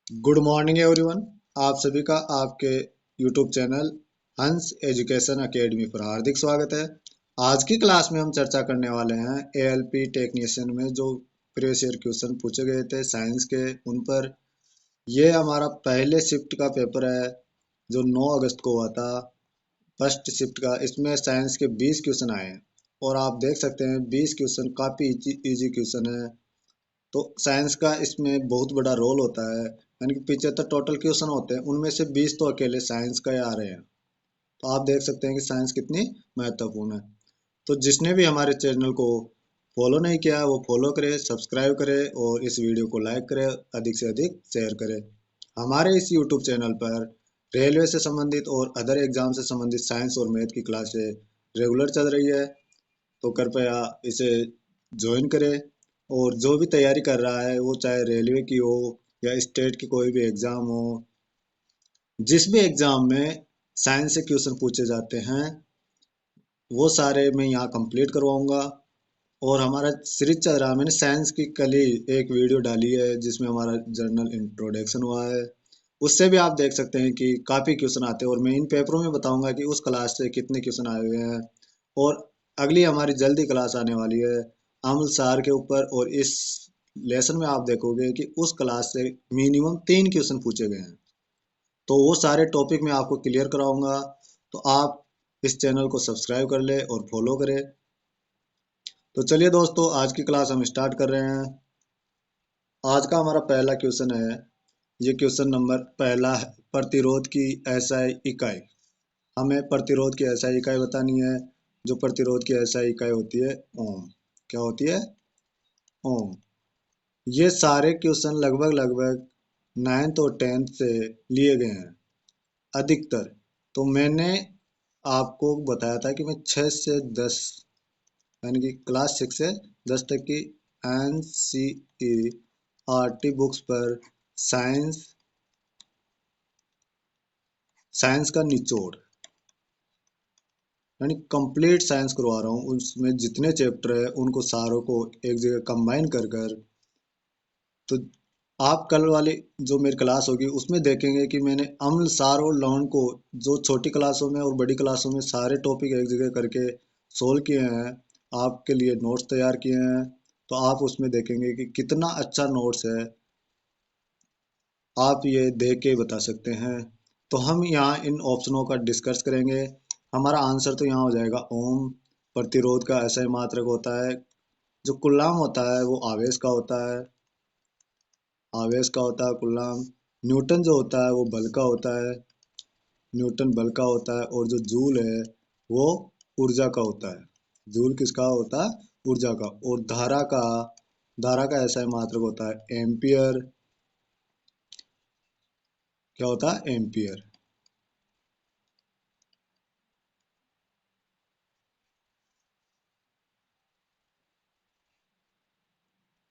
Good morning everyone. आप सभी का आपके यूट्यूब चैनल हंस एजुकेशन एकेडमी पर हार्दिक स्वागत है। आज की क्लास में हम चर्चा करने वाले हैं एएलपी टेक्नीशियन में जो प्रीवियस ईयर क्वेश्चन पूछे गए थे साइंस के, उन पर। ये हमारा पहले शिफ्ट का पेपर है जो 9 अगस्त को हुआ था। फर्स्ट शिफ्ट का इसमें साइंस के 20 क्वेश्चन आए हैं और आप देख सकते हैं 20 क्वेश्चन काफ़ी इजी क्वेश्चन है। तो साइंस का इसमें बहुत बड़ा रोल होता है, यानी कि 75 टोटल क्वेश्चन होते हैं, उनमें से 20 तो अकेले साइंस का ही आ रहे हैं। तो आप देख सकते हैं कि साइंस कितनी महत्वपूर्ण है। तो जिसने भी हमारे चैनल को फॉलो नहीं किया है वो फॉलो करे, सब्सक्राइब करे और इस वीडियो को लाइक करे, अधिक से अधिक शेयर करे। हमारे इस यूट्यूब चैनल पर रेलवे से संबंधित और अदर एग्जाम से संबंधित साइंस और मैथ की क्लासें रेगुलर चल रही है, तो कृपया इसे ज्वाइन करें। और जो भी तैयारी कर रहा है वो चाहे रेलवे की हो या स्टेट की कोई भी एग्ज़ाम हो, जिस भी एग्ज़ाम में साइंस से क्वेश्चन पूछे जाते हैं वो सारे मैं यहाँ कंप्लीट करवाऊँगा। और हमारा सीरीज चल रहा है, मैंने साइंस की कल ही एक वीडियो डाली है जिसमें हमारा जर्नल इंट्रोडक्शन हुआ है। उससे भी आप देख सकते हैं कि काफ़ी क्वेश्चन आते हैं और मैं इन पेपरों में बताऊंगा कि उस क्लास से कितने क्वेश्चन आए हुए हैं। और अगली हमारी जल्दी क्लास आने वाली है अम्ल सार के ऊपर, और इस लेसन में आप देखोगे कि उस क्लास से मिनिमम 3 क्वेश्चन पूछे गए हैं। तो वो सारे टॉपिक मैं आपको क्लियर कराऊंगा। तो आप इस चैनल को सब्सक्राइब कर ले और फॉलो करें। तो चलिए दोस्तों, आज की क्लास हम स्टार्ट कर रहे हैं। आज का हमारा पहला क्वेश्चन है, ये क्वेश्चन नंबर पहला है, प्रतिरोध की एसआई इकाई। हमें प्रतिरोध की एसआई इकाई बतानी है। जो प्रतिरोध की एसआई इकाई होती है ओम। क्या होती है? ओम। ये सारे क्वेश्चन लगभग लगभग 9th और 10th से लिए गए हैं अधिकतर। तो मैंने आपको बताया था कि मैं 6 से 10, यानी कि क्लास 6 से 10 तक की N C E R T books पर साइंस साइंस का निचोड़, यानी कंप्लीट साइंस करवा रहा हूँ। उसमें जितने चैप्टर है उनको सारों को एक जगह कंबाइन कर कर। तो आप कल वाली जो मेरी क्लास होगी उसमें देखेंगे कि मैंने अम्ल सार और लवण को जो छोटी क्लासों में और बड़ी क्लासों में सारे टॉपिक एक जगह करके सोल्व किए हैं, आपके लिए नोट्स तैयार किए हैं। तो आप उसमें देखेंगे कि कितना अच्छा नोट्स है, आप ये देख के बता सकते हैं। तो हम यहाँ इन ऑप्शनों का डिस्कस करेंगे। हमारा आंसर तो यहाँ हो जाएगा ओम। प्रतिरोध का ऐसा ही मात्रक होता है। जो कुल्लाम होता है वो आवेश का होता है, आवेश का होता है कुल्लाम। न्यूटन जो होता है वो बल का होता है, न्यूटन बल का होता है। और जो जूल है वो ऊर्जा का होता है। जूल किसका होता है? ऊर्जा का। और धारा का ऐसा ही मात्रक होता है एम्पियर। क्या होता है? एम्पियर।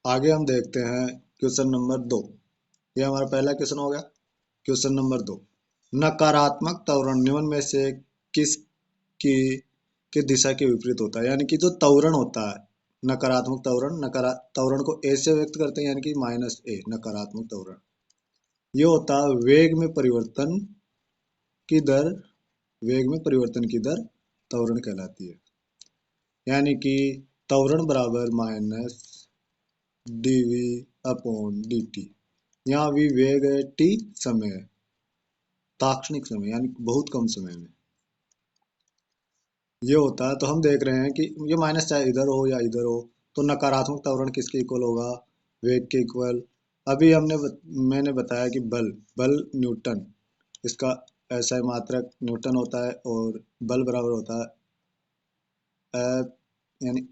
आगे हम देखते हैं क्वेश्चन नंबर 2। ये हमारा पहला क्वेश्चन हो गया। क्वेश्चन नंबर 2, नकारात्मक त्वरण निम्न में से किस की की दिशा के विपरीत होता है? यानी कि जो त्वरण होता है, नकारात्मक त्वरण, त्वरण को ए से व्यक्त करते हैं, यानी कि -a नकारात्मक त्वरण। ये होता है वेग में परिवर्तन की दर। वेग में परिवर्तन की दर त्वरण कहलाती है। यानी कि त्वरण बराबर माइनस dv अपॉन dt। यहाँ भी वेग है, t समय है, ताक्षणिक समय, यानी बहुत कम समय में ये होता है। तो हम देख रहे हैं कि ये माइनस चाहे इधर हो या इधर हो, तो नकारात्मक त्वरण किसके इक्वल होगा? वेग के इक्वल। अभी मैंने बताया कि बल बल न्यूटन, इसका ऐसा ही मात्रक न्यूटन होता है। और बल बराबर होता है एफ, यानी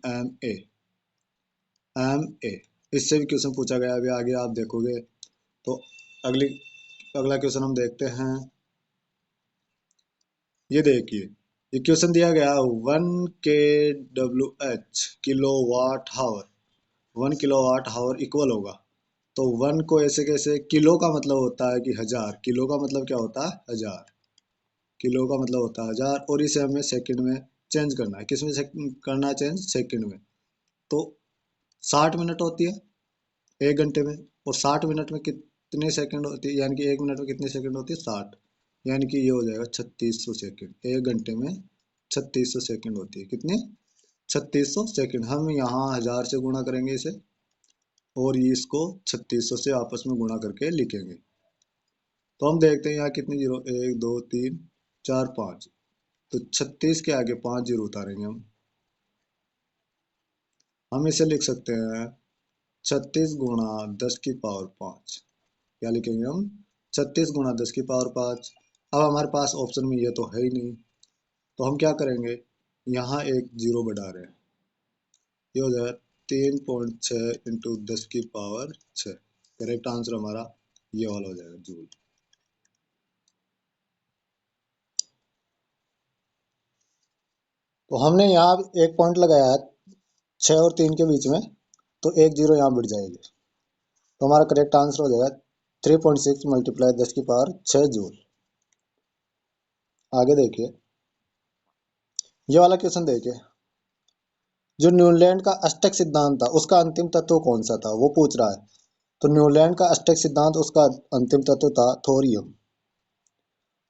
एम ए। इससे भी क्वेश्चन पूछा गया है, अभी आगे आप देखोगे। तो अगली अगला क्वेश्चन हम देखते हैं। ये देखिए, ये क्वेश्चन दिया गया 1 kWh किलो वाट हावर, 1 kWh इक्वल होगा। तो 1 को ऐसे कैसे, किलो का मतलब होता है कि 1000, किलो का मतलब क्या होता है? 1000। किलो का मतलब होता है 1000, और इसे हमें सेकंड में चेंज करना है। किस में करना है चेंज? सेकंड में। तो 60 मिनट होती है 1 घंटे में, और 60 मिनट में कितने सेकंड होती है, यानी कि 1 मिनट में कितने सेकंड होती है 60, यानी कि ये हो जाएगा 3600 सेकंड। 1 घंटे में 3600 सेकंड होती है, कितने 3600 सेकंड। हम यहाँ 1000 से गुणा करेंगे इसे, और ये इसको 3600 से आपस में गुणा करके लिखेंगे। तो हम देखते हैं यहाँ कितनी जीरो, 1 2 3 4 5, तो 36 के आगे 5 जीरो उतारेंगे हम इसे लिख सकते हैं 36 गुणा 10 की पावर 5। क्या लिखेंगे हम, 36 गुणा 10 की पावर 5। अब हमारे पास ऑप्शन में ये तो है ही नहीं, तो हम क्या करेंगे, यहाँ एक जीरो बढ़ा रहे हैं, ये हो जाएगा 3.6 इंटू 10 की पावर 6। करेक्ट आंसर हमारा ये वाला हो जाएगा, जूल। तो हमने यहाँ एक पॉइंट लगाया है 6 और 3 के बीच में, तो एक जीरो यहाँ बढ़ जाएगी, तो हमारा करेक्ट आंसर हो जाएगा 3.6 मल्टीप्लाई 10 की पावर 6 जूल। आगे देखिए, ये वाला क्वेश्चन देखिए, जो न्यूलैंड का अष्टक सिद्धांत था उसका अंतिम तत्व कौन सा था, वो पूछ रहा है। तो न्यूलैंड का अष्टक सिद्धांत, उसका अंतिम तत्व था थोरियम।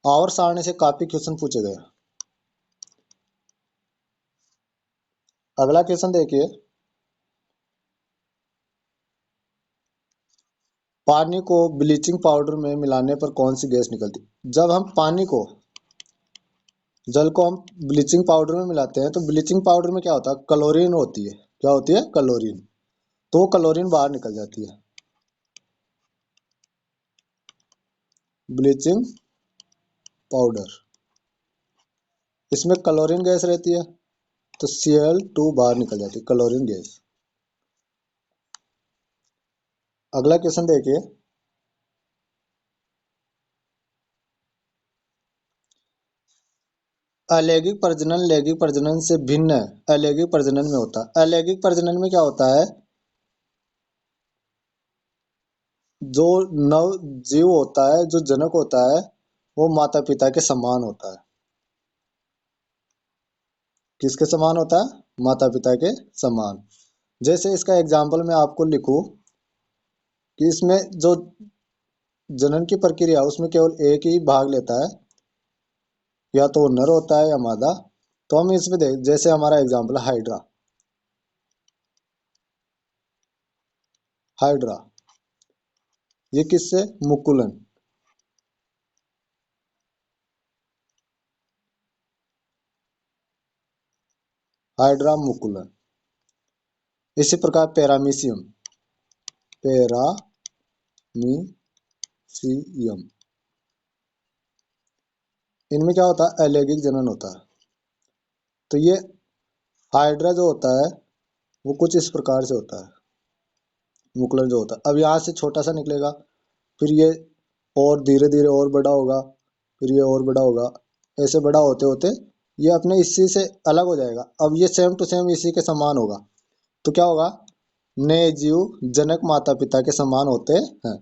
आवर्त सारणी से काफी क्वेश्चन पूछे गए। अगला क्वेश्चन देखिए, पानी को ब्लीचिंग पाउडर में मिलाने पर कौन सी गैस निकलती। जब हम पानी को, जल को हम ब्लीचिंग पाउडर में मिलाते हैं, तो ब्लीचिंग पाउडर में क्या होता है, क्लोरीन होती है। क्या होती है, क्लोरीन। तो क्लोरीन बाहर निकल जाती है। ब्लीचिंग पाउडर, इसमें क्लोरीन गैस रहती है, तो Cl2 बाहर निकल जाती है, क्लोरीन गैस। अगला क्वेश्चन देखिए, अलैंगिक प्रजनन लैंगिक प्रजनन से भिन्न अलैंगिक प्रजनन में होता है। अलैंगिक प्रजनन में क्या होता है, जो नव जीव होता है, जो जनक होता है, वो माता पिता के समान होता है। किसके समान होता है, माता पिता के समान। जैसे इसका एग्जाम्पल मैं आपको लिखूं कि इसमें जो जनन की प्रक्रिया, उसमें केवल एक ही भाग लेता है, या तो नर होता है या मादा। तो हम इसमें देख, जैसे हमारा एग्जाम्पल हाइड्रा, हाइड्रा ये किससे, मुकुलन, हाइड्रा मुकुलन। इसी प्रकार पैरामीशियम, पैरामीशियम, इनमें क्या होता है, अलैंगिक जनन होता है। तो ये हाइड्रा जो होता है वो कुछ इस प्रकार से होता है, मुकुलन जो होता है। अब यहाँ से छोटा सा निकलेगा, फिर ये और धीरे धीरे और बड़ा होगा, फिर ये और बड़ा होगा, ऐसे बड़ा होते होते ये अपने इसी से अलग हो जाएगा। अब ये सेम टू सेम इसी के समान होगा, तो क्या होगा, नए जीव जनक माता पिता के समान होते हैं।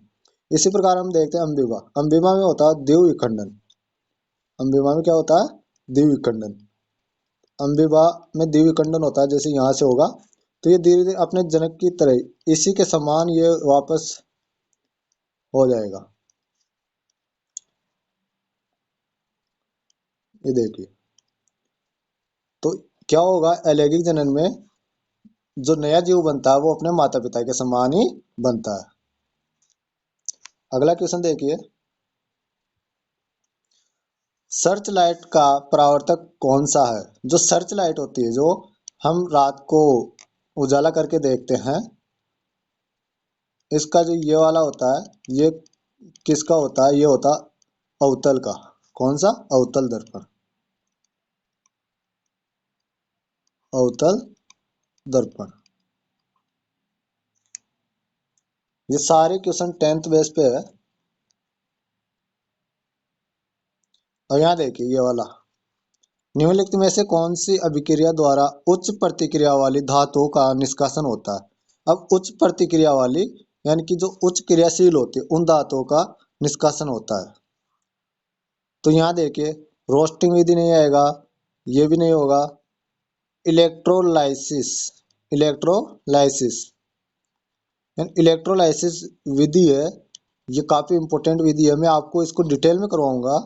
इसी प्रकार हम देखते हैं अम्बिबा, अम्बिबा में होता है द्विव विखंडन। अम्बिबा में क्या होता है, द्विव विखंडन। अम्बिबा में द्विव विखंडन होता है, जैसे यहाँ से होगा, तो ये धीरे धीरे अपने जनक की तरह इसी के समान ये वापस हो जाएगा। ये देखिए, तो क्या होगा, अलैंगिक जनन में जो नया जीव बनता है वो अपने माता पिता के समान ही बनता है। अगला क्वेश्चन देखिए, सर्च लाइट का परावर्तक कौन सा है। जो सर्च लाइट होती है, जो हम रात को उजाला करके देखते हैं, इसका जो ये वाला होता है, ये किसका होता है, ये होता अवतल का। कौन सा, अवतल दर्पण, अवतल दर्पण। ये सारे क्वेश्चन 10th बेस पे है। और यहाँ देखिए ये वाला, निम्नलिखित में से कौन सी अभिक्रिया द्वारा उच्च प्रतिक्रिया वाली धातुओं का निष्कासन होता है। अब उच्च प्रतिक्रिया वाली, यानी कि जो उच्च क्रियाशील होती है, उन धातुओं का निष्कासन होता है। तो यहाँ देखिए, रोस्टिंग विधि नहीं आएगा, ये भी नहीं होगा। इलेक्ट्रोलाइसिस, इलेक्ट्रोलाइसिस इलेक्ट्रोलाइसिस विधि है ये काफ़ी इंपॉर्टेंट विधि है, मैं आपको इसको डिटेल में करवाऊंगा।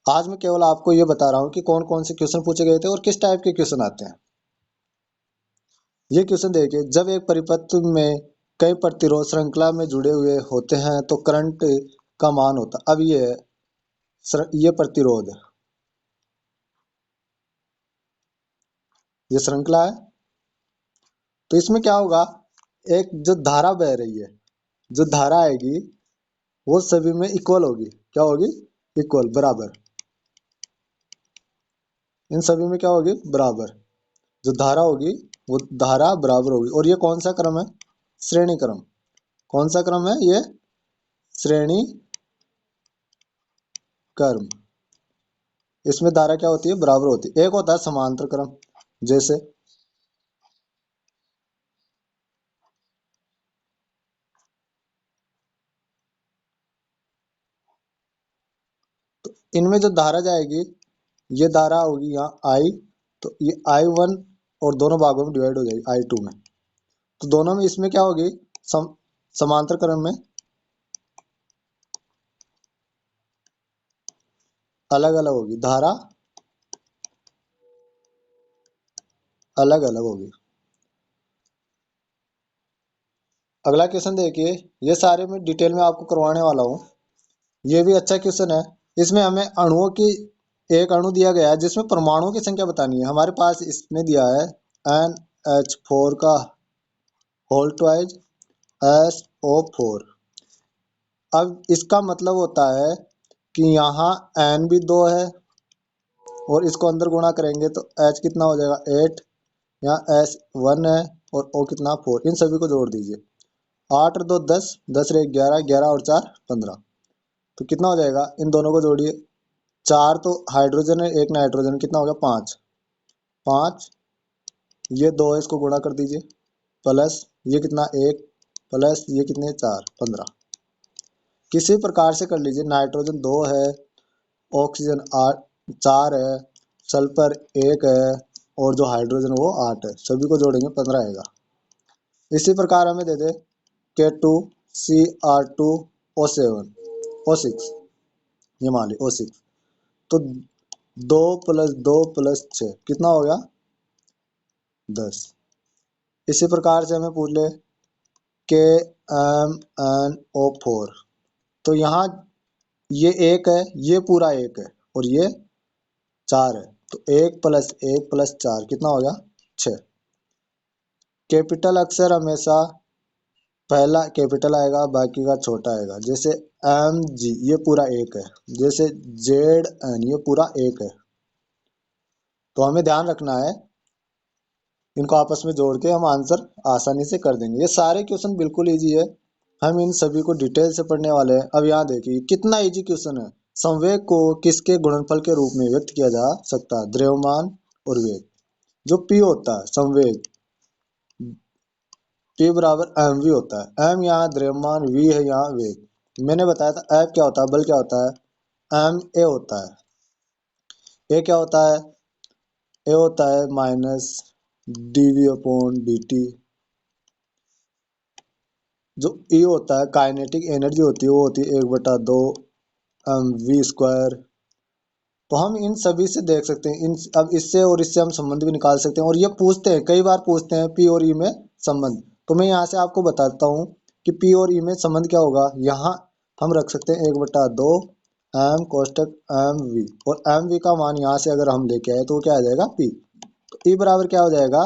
आज मैं केवल आपको ये बता रहा हूँ कि कौन कौन से क्वेश्चन पूछे गए थे और किस टाइप के क्वेश्चन आते हैं। ये क्वेश्चन देखिए, जब एक परिपथ में कई प्रतिरोध श्रृंखला में जुड़े हुए होते हैं तो करंट का मान होता। अब ये प्रतिरोध, ये श्रृंखला है, तो इसमें क्या होगा, एक जो धारा बह रही है, जो धारा आएगी वो सभी में इक्वल होगी। क्या होगी? इक्वल, बराबर। इन सभी में क्या होगी? बराबर। जो धारा होगी वो धारा बराबर होगी। और ये कौन सा क्रम है? श्रेणी क्रम। कौन सा क्रम है ये? श्रेणी क्रम। इसमें धारा क्या होती है? बराबर होती है। एक होता है समांतर क्रम, जैसे इनमें जो धारा जाएगी, ये धारा होगी यहाँ आई, तो ये I1 और दोनों भागों में डिवाइड हो जाएगी I2 में। तो दोनों में इसमें क्या होगी? समांतर क्रम में अलग अलग होगी, धारा अलग अलग होगी। अगला क्वेश्चन देखिए, ये सारे मैं डिटेल में आपको करवाने वाला हूँ। ये भी अच्छा क्वेश्चन है। इसमें हमें अणुओं की, एक अणु दिया गया है जिसमें परमाणुओं की संख्या बतानी है। हमारे पास इसमें दिया है NH4 का होल ट्वाइज SO4। अब इसका मतलब होता है कि यहाँ N भी 2 है और इसको अंदर गुणा करेंगे तो H कितना हो जाएगा? 8। यहाँ S 1 है और O कितना? 4। इन सभी को जोड़ दीजिए। 8 और 2 10, 10 और 1 11, 11 और 4 15। तो कितना हो जाएगा? इन दोनों को जोड़िए। 4 तो हाइड्रोजन है, 1 नाइट्रोजन, कितना हो गया? 5। 5, ये 2 है, इसको गुणा कर दीजिए, प्लस ये कितना? 1, प्लस ये कितने? 4, 15। किसी प्रकार से कर लीजिए। नाइट्रोजन 2 है, ऑक्सीजन 8 4 है, सल्फर 1 है और जो हाइड्रोजन वो 8 है। सभी को जोड़ेंगे 15 आएगा। इसी प्रकार हमें दे दे K2Cr2O7 O6, ये मान ली O6। तो 2 + 2 + 6 कितना हो गया? 10। इसी प्रकार से हमें पूछ ले KMnO4। तो यहाँ ये 1 है, ये पूरा 1 है और ये 4 है। तो 1 + 1 + 4 कितना हो गया? 6। कैपिटल अक्षर हमेशा पहला कैपिटल आएगा, बाकी का छोटा आएगा। जैसे Mg ये पूरा 1 है, जैसे Zn ये पूरा 1 है। तो हमें ध्यान रखना है, इनको आपस में जोड़ के हम आंसर आसानी से कर देंगे। ये सारे क्वेश्चन बिल्कुल इजी है, हम इन सभी को डिटेल से पढ़ने वाले हैं। अब यहाँ देखिए कितना इजी क्वेश्चन है। संवेग को किसके गुणनफल के रूप में व्यक्त किया जा सकता है? द्रव्यमान और वेग। जो P होता है संवेग, P बराबर mv होता है। m यहाँ द्रव्यमान, v है यहाँ वेग। मैंने बताया था F क्या होता है, बल क्या होता है, ma होता है। a क्या होता है? a होता है -dv/dt। जो E होता है काइनेटिक एनर्जी होती है, वो होती है 1/2 mv²। तो हम इन सभी से देख सकते हैं, इन अब इससे और इससे हम संबंध भी निकाल सकते हैं। और ये पूछते हैं, कई बार पूछते हैं P और E में संबंध। तो मैं यहाँ से आपको बताता हूँ कि P और E में संबंध क्या होगा। यहाँ हम रख सकते हैं 1/2 m कोष्टक mv, और mv का मान यहाँ से अगर हम लेके आए तो वो क्या आ जाएगा? P। तो E बराबर क्या हो जाएगा?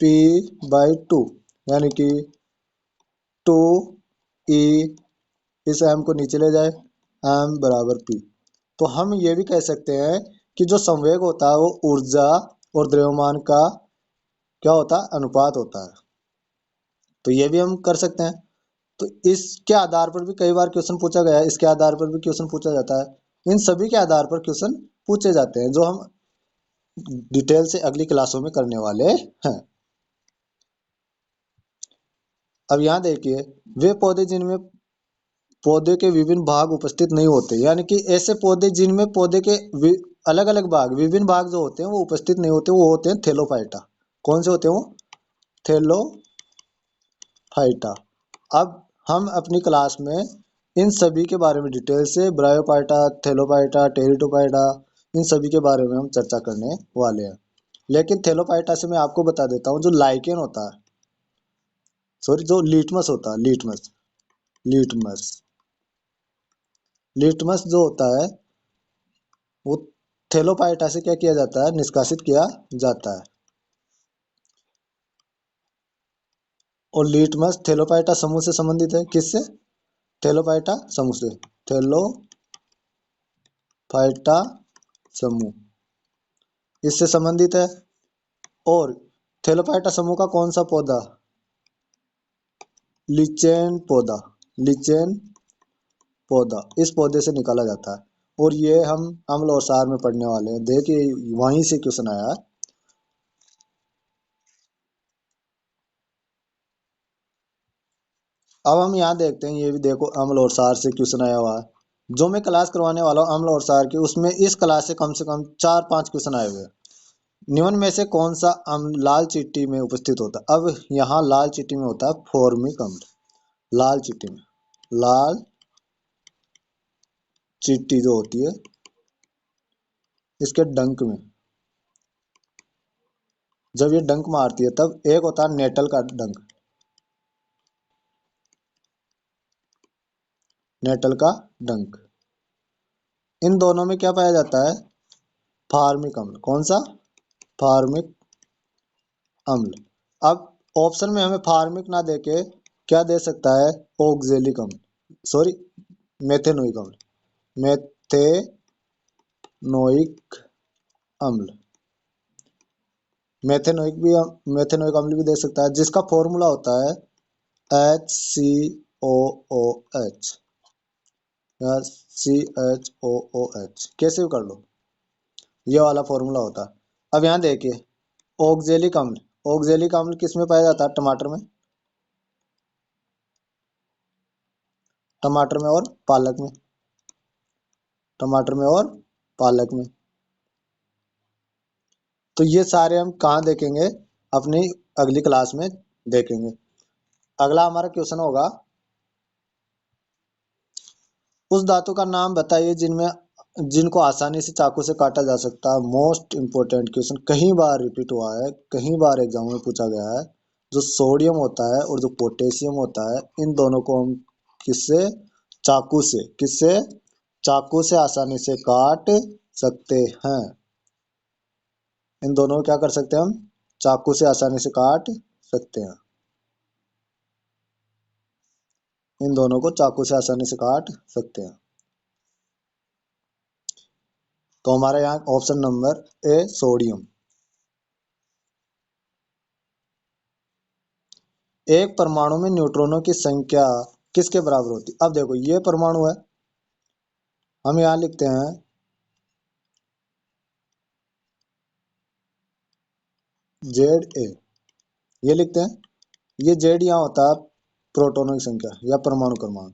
mp/2, यानी कि 2e, इस m को नीचे ले जाए, m बराबर p। तो हम ये भी कह सकते हैं कि जो संवेग होता है वो ऊर्जा और द्रव्यमान का क्या होता है? अनुपात होता है। तो ये भी हम कर सकते हैं। तो इसके आधार पर भी कई बार क्वेश्चन पूछा गया है, इसके आधार पर भी क्वेश्चन पूछा जाता है। इन सभी के आधार पर क्वेश्चन पूछे जाते हैं, जो हम डिटेल से अगली क्लासों में करने वाले हैं। अब यहाँ देखिए, वे पौधे जिनमें पौधे के विभिन्न भाग उपस्थित नहीं होते, यानी कि ऐसे पौधे जिनमें पौधे के अलग अलग भाग, विभिन्न भाग जो होते हैं वो उपस्थित नहीं होते, वो होते हैं थैलोफाइटा। कौन से होते हैं वो? थैलोफाइटा। अब हम अपनी क्लास में इन सभी के बारे में डिटेल से ब्रायोपाइटा, थैलोपाइटा, टेरिडोपाइटा, इन सभी के बारे में हम चर्चा करने वाले हैं। लेकिन थैलोपाइटा से मैं आपको बता देता हूँ, जो लाइकेन होता है, सॉरी, जो लिटमस होता है, लिटमस लिटमस लिटमस जो होता है, वो थैलोपाइटा से क्या किया जाता है, निष्कासित किया जाता है। और लिटमस थैलोपाइटा समूह से संबंधित है। किससे? थैलोपाइटा समूह से। थैलोपाइटा समूह इससे संबंधित है। और थैलोपाइटा समूह का कौन सा पौधा? लिचेन पौधा। लिचेन पौधा इस पौधे से निकाला जाता है। और ये हम अम्ल और सार में पढ़ने वाले हैं। देखिए, वहीं से क्वेश्चन आया है। अब हम यहाँ देखते हैं, ये भी देखो, अम्ल और सार से क्वेश्चन आया हुआ है। जो मैं क्लास करवाने वाला हूँ अम्ल और सार की, उसमें इस क्लास से कम 4-5 क्वेश्चन आए हुए हैं। निम्न में से कौन सा अम्ल लाल चिट्ठी में उपस्थित होता है? अब यहाँ लाल चिट्ठी में होता है फॉर्मिक अम्ल। लाल चिट्ठी में, लाल चिट्ठी जो होती है, इसके डंक में, जब ये डंक मारती है, तब एक होता है नेटल का डंक। नेटल का डंक। इन दोनों में क्या पाया जाता है? फार्मिक अम्ल। कौन सा? फार्मिक अम्ल। अब ऑप्शन में हमें फार्मिक ना देके क्या दे सकता है? ऑक्जेलिक अम्ल, सॉरी, मेथेनोइक अम्ल। मेथेनोइक अम्ल। मेथेनोइक अम्ल भी दे सकता है, जिसका फॉर्मूला होता है HCOOH या CHOOH। कैसे भी कर लो, ये वाला फॉर्मूला होता है। अब यहाँ देखिए, ऑक्जेलिक अम्ल। ऑक्जेलिक अम्ल किस में पाया जाता है? टमाटर में। टमाटर में और पालक में। टमाटर में और पालक में। तो ये सारे हम कहाँ देखेंगे? अपनी अगली क्लास में देखेंगे। अगला हमारा क्वेश्चन होगा, उस धातु का नाम बताइए जिनको आसानी से चाकू से काटा जा सकता है। मोस्ट इंपोर्टेंट क्वेश्चन, कई बार रिपीट हुआ है, कई बार एग्जाम में पूछा गया है। जो सोडियम होता है और जो पोटेशियम होता है, इन दोनों को हम किससे? किससे? चाकू से आसानी से काट सकते हैं। इन दोनों को क्या कर सकते हैं हम? चाकू से आसानी से काट सकते हैं। इन दोनों को चाकू से आसानी से काट सकते हैं। तो हमारे यहाँ ऑप्शन नंबर ए, सोडियम। एक परमाणु में न्यूट्रॉनों की संख्या किसके बराबर होती? अब देखो, ये परमाणु है, हम यहाँ लिखते हैं ZA, ये लिखते हैं। ये Z यहाँ होता है प्रोटॉनों की संख्या या परमाणु क्रमांक।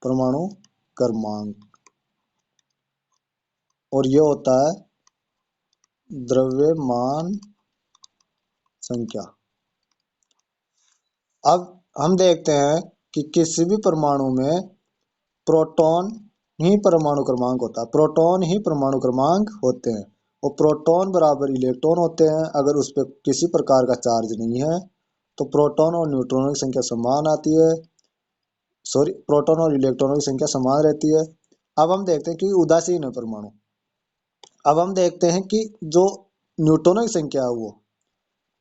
परमाणु क्रमांक। और ये होता है द्रव्यमान संख्या। अब हम देखते हैं कि किसी भी परमाणु में प्रोटॉन ही परमाणु क्रमांक होता है। प्रोटॉन ही परमाणु क्रमांक होते हैं। और प्रोटॉन बराबर इलेक्ट्रॉन होते हैं। अगर उस पर किसी प्रकार का चार्ज नहीं है, तो प्रोटॉन और न्यूट्रॉनों की संख्या समान आती है। सॉरी, प्रोटॉन और इलेक्ट्रॉनों की संख्या समान रहती है। अब हम देखते हैं कि उदासीन है परमाणु। अब हम देखते हैं कि जो न्यूट्रॉनों की संख्या है, वो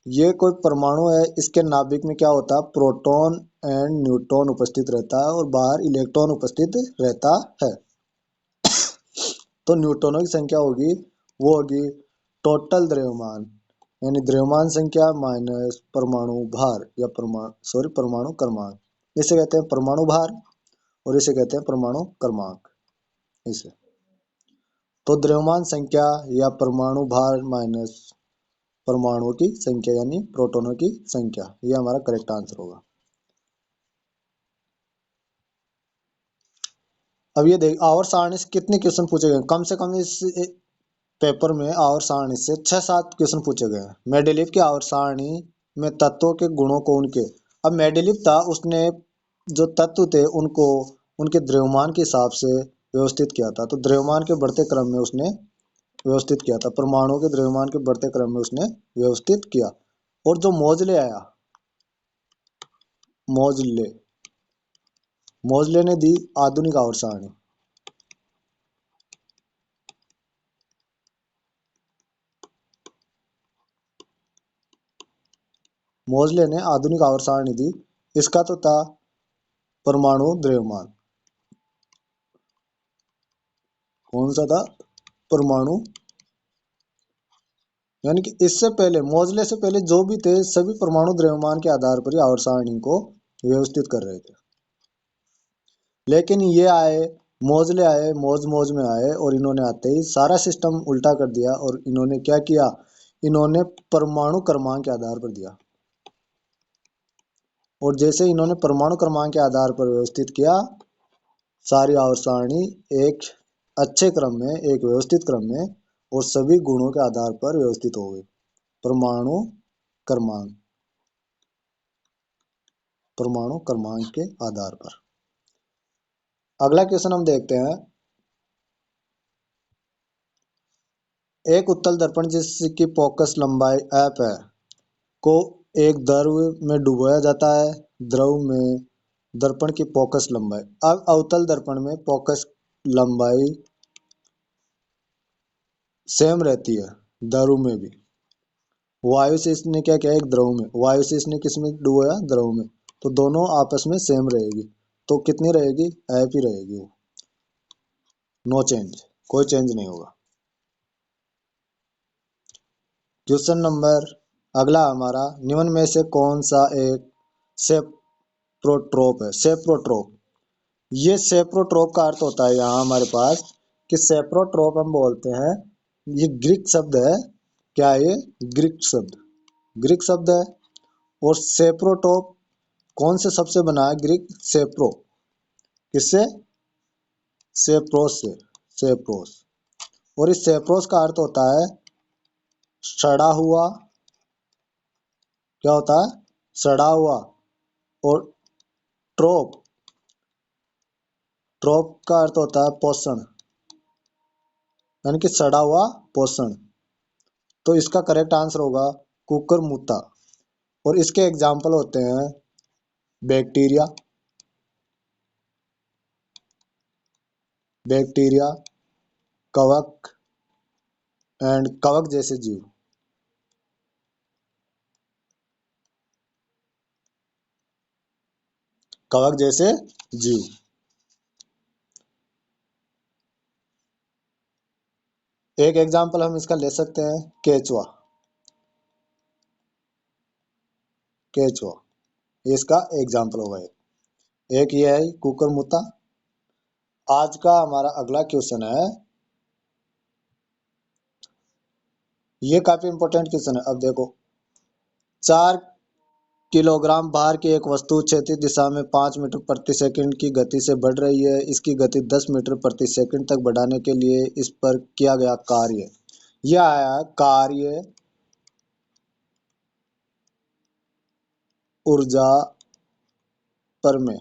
ये कोई परमाणु है, इसके नाभिक में क्या होता है? प्रोटॉन एंड न्यूट्रॉन उपस्थित रहता है और बाहर इलेक्ट्रॉन उपस्थित रहता है। तो न्यूट्रॉनों की संख्या होगी, वो होगी टोटल द्रव्यमान, यानी द्रव्यमान संख्या माइनस परमाणु भार या परमाणु क्रमांक। इसे कहते हैं परमाणु भार और इसे कहते हैं परमाणु क्रमांक। इसे तो द्रव्यमान संख्या या परमाणु भार माइनस परमाणुओं की संख्या यानी प्रोटॉनों की संख्या, ये हमारा करेक्ट आंसर होगा। अब ये देख, आवर्त सारणी से कितने क्वेश्चन पूछे गए? कम से कम इस पेपर में आवर्त सारणी से 6-7 क्वेश्चन पूछे गए हैं। मेंडेलीव की आवर्त सारणी में तत्वों के गुणों को उनके, अब मेंडेलीव था, उसने जो तत्व थे उनको उनके द्रव्यमान के हिसाब से व्यवस्थित किया था। तो द्रव्यमान के बढ़ते क्रम में उसने व्यवस्थित किया था, परमाणुओं के द्रव्यमान के बढ़ते क्रम में उसने व्यवस्थित किया। और जो मोजले आया, मोजले मोजले ने दी आधुनिक आवर्त सारणी। मोजले ने आधुनिक आवर्त सारणी दी। इसका तो था परमाणु द्रव्यमान, कौन सा था, परमाणु, यानी कि इससे पहले, मोजले से पहले जो भी थे सभी परमाणु द्रव्यमान के आधार पर ही आवर्त सारणी को व्यवस्थित कर रहे थे। लेकिन ये आए, मोजले आए, मौज में आए, और इन्होंने आते ही सारा सिस्टम उल्टा कर दिया। और इन्होंने क्या किया, इन्होंने परमाणु क्रमांक के आधार पर दिया। और जैसे इन्होंने परमाणु क्रमांक के आधार पर व्यवस्थित किया, सारी आवर्त सारणी एक अच्छे क्रम में, एक व्यवस्थित क्रम में और सभी गुणों के आधार पर व्यवस्थित हो गई, परमाणु क्रमांक, परमाणु क्रमांक के आधार पर। अगला क्वेश्चन हम देखते हैं। एक उत्तल दर्पण जिसकी फोकस लंबाई f है को एक द्रव में डुबोया जाता है। द्रव में दर्पण की फोकस लंबाई, अब अवतल दर्पण में फोकस लंबाई सेम रहती है, द्रव में भी। वायु से इसने क्या किया, एक द्रव में, वायु से इसने किस में डुबोया, द्रव में, तो दोनों आपस में सेम रहेगी। तो कितनी रहेगी, एफ ही रहेगी, वो नो चेंज, कोई चेंज नहीं होगा। क्वेश्चन नंबर अगला हमारा, निम्न में से कौन सा एक सेप्रोट्रोप है। सेप्रोट्रोप, ये सेप्रोट्रोप का अर्थ होता है यहाँ हमारे पास कि सेप्रोट्रोप हम बोलते हैं, ये ग्रीक शब्द है। क्या है ये, ग्रीक शब्द, ग्रीक शब्द है। और सेप्रोट्रोप कौन से शब्द से बना है, ग्रीक सेप्रो, किससे, सेप्रोस से, सेप्रोस। और इस सेप्रोस का अर्थ होता है सड़ा हुआ, क्या होता है, सड़ा हुआ। और ट्रोप, ट्रोप का अर्थ होता है पोषण, यानी कि सड़ा हुआ पोषण। तो इसका करेक्ट आंसर होगा कुकुरमुत्ता। और इसके एग्जाम्पल होते हैं बैक्टीरिया, बैक्टीरिया, कवक एंड कवक जैसे जीव। कवक जैसे जीव। एक एग्जाम्पल हम इसका ले सकते हैं केचुआ, केचुआ, इसका एग्जाम्पल होगा। एक ये है कुकुरमुत्ता। आज का हमारा अगला क्वेश्चन है, ये काफी इंपॉर्टेंट क्वेश्चन है। अब देखो, 4 किलोग्राम भार की एक वस्तु क्षैतिज दिशा में 5 मीटर प्रति सेकंड की गति से बढ़ रही है। इसकी गति 10 मीटर प्रति सेकंड तक बढ़ाने के लिए इस पर किया गया कार्य, यह आया कार्य ऊर्जा परमेय,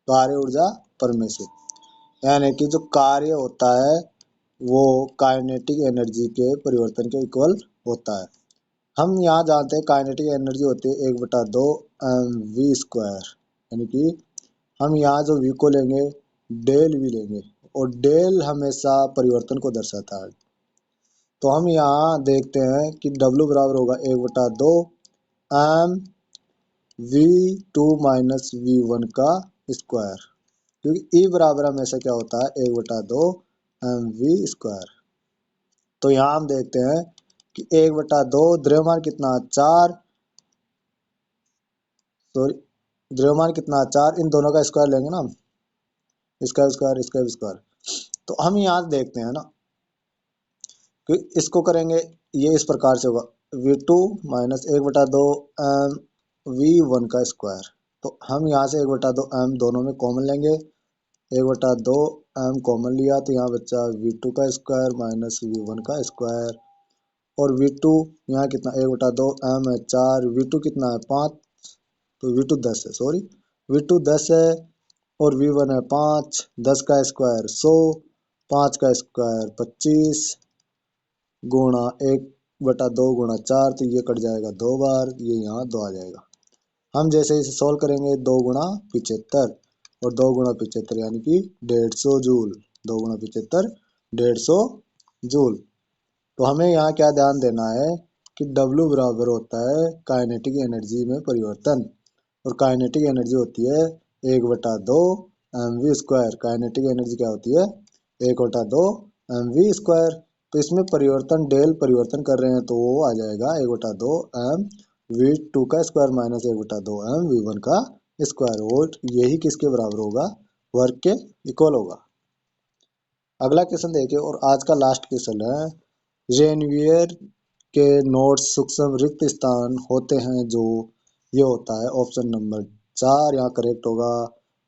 कार्य ऊर्जा परमेय से, यानी कि जो कार्य होता है वो काइनेटिक एनर्जी के परिवर्तन के इक्वल होता है। हम यहाँ जानते हैं काइनेटिक एनर्जी होती है 1/2 mv², यानी कि हम यहाँ जो v को लेंगे डेल v लेंगे, और डेल हमेशा परिवर्तन को दर्शाता है। तो हम यहाँ देखते हैं कि W बराबर होगा 1/2 mv2 - v1², क्योंकि E बराबर हमेशा क्या होता है, 1/2 mv²। तो यहाँ हम देखते हैं कि 1/2, द्रव्यमान कितना 4, सॉरी द्रव्यमान कितना 4, इन दोनों का स्क्वायर लेंगे ना हम, इसका स्क्वायर, इसका स्क्वायर। तो हम यहाँ देखते हैं ना कि इसको करेंगे, ये इस प्रकार से होगा v2 - 1/2 mv1²। तो हम यहाँ से 1/2 m दोनों में कॉमन लेंगे, 1/2 m कॉमन लिया तो यहाँ बच्चा v2² - v1²। और V2 यहाँ कितना 1/2 m है 4, V2 कितना है 5, तो V2 10 है, सॉरी V2 10 है और V1 है 5, 10 का स्क्वायर 100, 5 का स्क्वायर 25 गुणा 1/2 गुणा 4, तो ये कट जाएगा 2 बार, ये यहाँ 2 आ जाएगा। हम जैसे इसे सोल्व करेंगे 2 गुणा 75 और 2 गुणा 75 यानी कि 150 जूल, 2 गुणा 75 150 जूल। तो हमें यहाँ क्या ध्यान देना है कि W बराबर होता है काइनेटिक एनर्जी में परिवर्तन, और काइनेटिक एनर्जी होती है 1/2 mv स्क्वायर। काइनेटिक एनर्जी क्या होती है 1/2 mv स्क्वायर। तो इसमें परिवर्तन डेल परिवर्तन कर रहे हैं तो वो आ जाएगा 1/2 m V2 का स्क्वायर माइनस 1/2 m V1 का स्क्वायर, और यही किसके बराबर होगा, वर्क के इक्वल होगा। अगला क्वेश्चन देखिए, और आज का लास्ट क्वेश्चन है, रेनवियर के नोट्स सूक्ष्म रिक्त स्थान होते हैं जो ये होता है ऑप्शन नंबर 4 यहाँ करेक्ट होगा,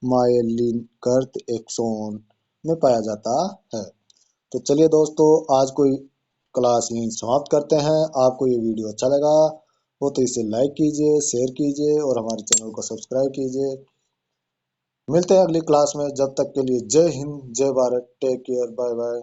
माइलिन कर्त एक्सोन में पाया जाता है। तो चलिए दोस्तों, आज कोई क्लास यहीं समाप्त करते हैं। आपको ये वीडियो अच्छा लगा हो तो इसे लाइक कीजिए, शेयर कीजिए और हमारे चैनल को सब्सक्राइब कीजिए। मिलते हैं अगली क्लास में, जब तक के लिए जय हिंद, जय Bharat, take care, bye bye.